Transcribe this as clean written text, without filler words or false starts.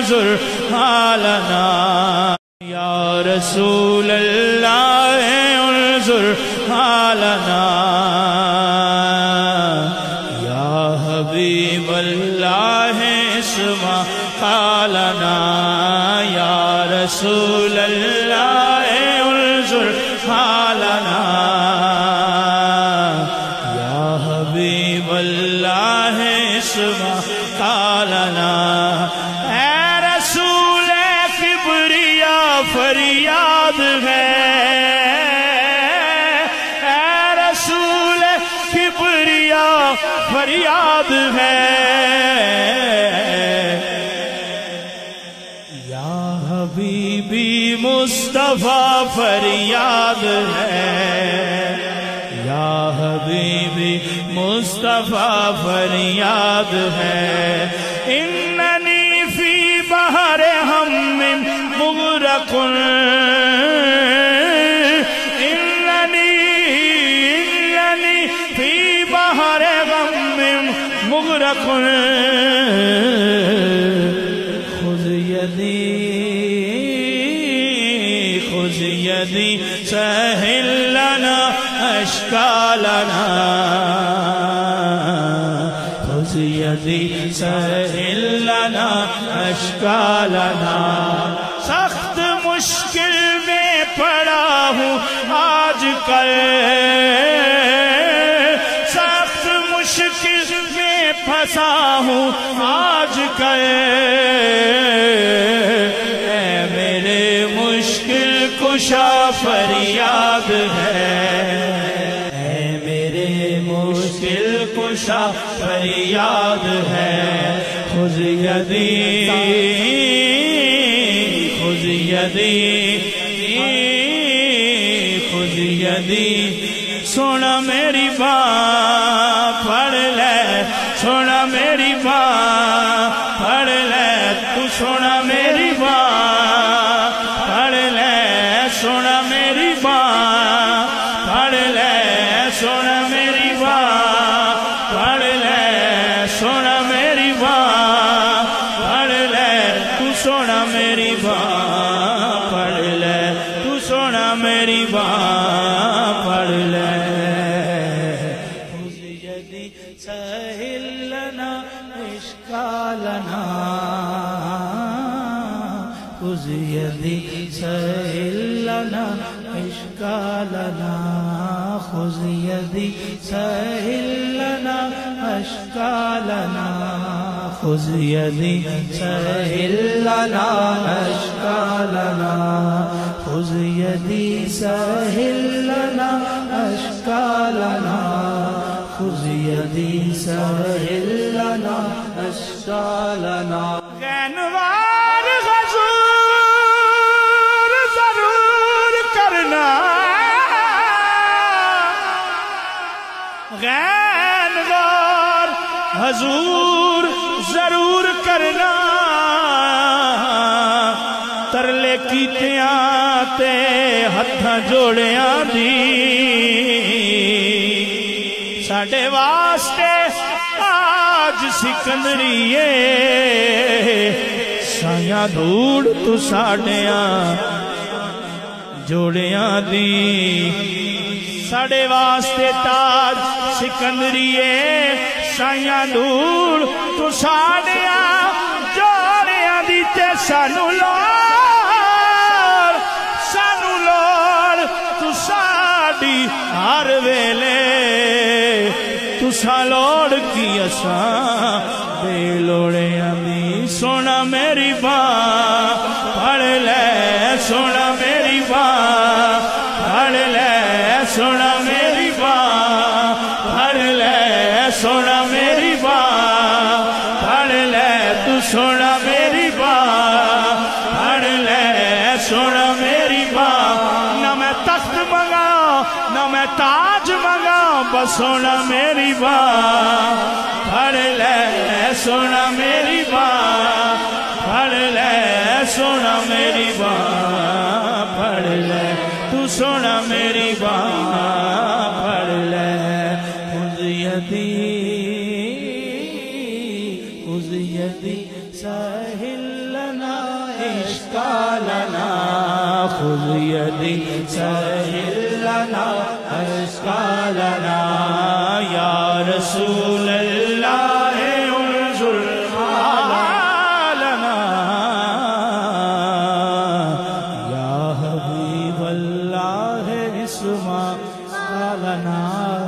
انظر حالنا یا رسول اللہ انظر حالنا یا حبیب اللہ اسمع حالنا یا رسول اللہ انظر حالنا یا حبیب اللہ اسمع حالنا اے رسول کبریا فریاد ہے اے رسول کبریا فریاد ہے یا حبیبی مصطفیٰ فریاد ہے یا حبیبی مصطفیٰ فریاد ہے اننی فی بحر ہم مغرق اننی فی بحر غم مغرق خذ یدی سہل لنا اشکالنا خذ یدی سہل لنا اشکالنا سخت مشکل میں پڑا ہوں آج کل سخت مشکل میں پھنسا ہوں آج کل اے میرے مشکل کشا فریاد ہے اے میرے مشکل کشا فریاد ہے خذ یدی خذ یدی خذ یدی سونا میری بات پڑھ لے سونا میری بات پڑھ لے تو سونا میری بات پڑھ لے سونا میری بات پڑھ لے سونا میری بات پڑھ لے سونا میری بات پڑھ لے تو سونا میری بات پڑھ لے تو سونا میری بات پڑھ لے خذ یدی سہل لنا اشکالنا خذ یدی سہل لنا اشکالنا خذ یدی سہل لنا اشکالنا خذ یدی سہل لنا اشکالنا خذ یدی سہل لنا اشکالنا خذ یدی سہل لنا اشکالنا غینوار غزور ضرور کرنا غینوار حضور ضرور کرنا ترلے کیتیاں تے ہتھاں جوڑیاں دی ساڈے واسطے آج سکندریے سایاں دھوڑ تو ساڈیاں جوڑیاں دی ساڈے واسطے تاج سکندریے سایاں دھوڑ تو ساڈیاں جوڑیاں دی تے سانو لوڑ تو ساڈی ہر ویلے تسا لوڑ کی اساں بے لوڑیاں دی سونا میری بات پڑھ لے سونا میری بات پڑھ لے سونا میری بات پڑھ لے سونا میری بات پڑھ لے تو سونا میری بات پڑھ لے سونا میری بات نہ میں تخت منگا نہ میں تاج منگا بس سونا میری بات پڑھ لے سونا میری بات پڑھ لے سونا میری بات پڑھ لے تو سونا میری بات پڑھ لے خذ یدی سہل لنا أشكالنا خذ يدي سهل لنا أشكالنا يا رسول الله انظر حالنا يا حبيب الله اسمع لنا